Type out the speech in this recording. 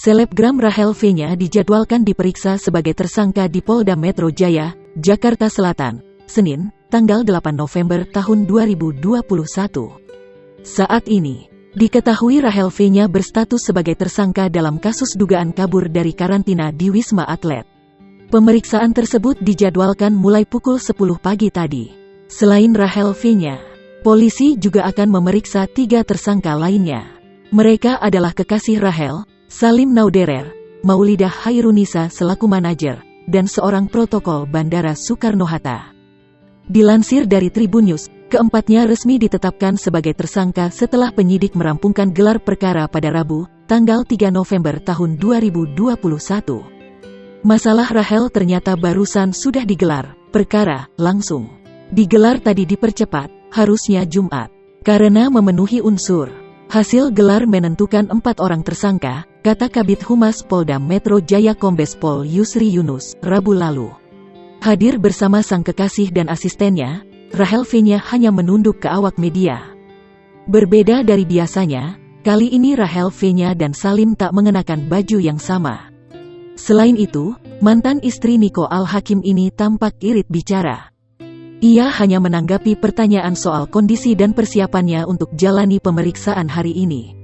Selebgram Rachel V-nya dijadwalkan diperiksa sebagai tersangka di Polda Metro Jaya, Jakarta Selatan, Senin, tanggal 8 November tahun 2021. Saat ini, diketahui Rachel V-nya berstatus sebagai tersangka dalam kasus dugaan kabur dari karantina di Wisma Atlet. Pemeriksaan tersebut dijadwalkan mulai pukul 10 pagi tadi. Selain Rachel V-nya, polisi juga akan memeriksa 3 tersangka lainnya. Mereka adalah kekasih Rachel, Salim Nauderer, Maulidah Hairunisa selaku manajer, dan seorang protokol Bandara Soekarno-Hatta. Dilansir dari Tribun News, keempatnya resmi ditetapkan sebagai tersangka setelah penyidik merampungkan gelar perkara pada Rabu, tanggal 3 November tahun 2021. Masalah Rachel ternyata barusan sudah digelar, perkara langsung digelar tadi dipercepat, harusnya Jumat, karena memenuhi unsur. Hasil gelar menentukan 4 orang tersangka, kata Kabid Humas Polda Metro Jaya Kombes Pol Yusri Yunus, Rabu lalu. Hadir bersama sang kekasih dan asistennya, Rachel V-nya hanya menunduk ke awak media. Berbeda dari biasanya, kali ini Rachel V-nya dan Salim tak mengenakan baju yang sama. Selain itu, mantan istri Niko Al-Hakim ini tampak irit bicara. Ia hanya menanggapi pertanyaan soal kondisi dan persiapannya untuk jalani pemeriksaan hari ini.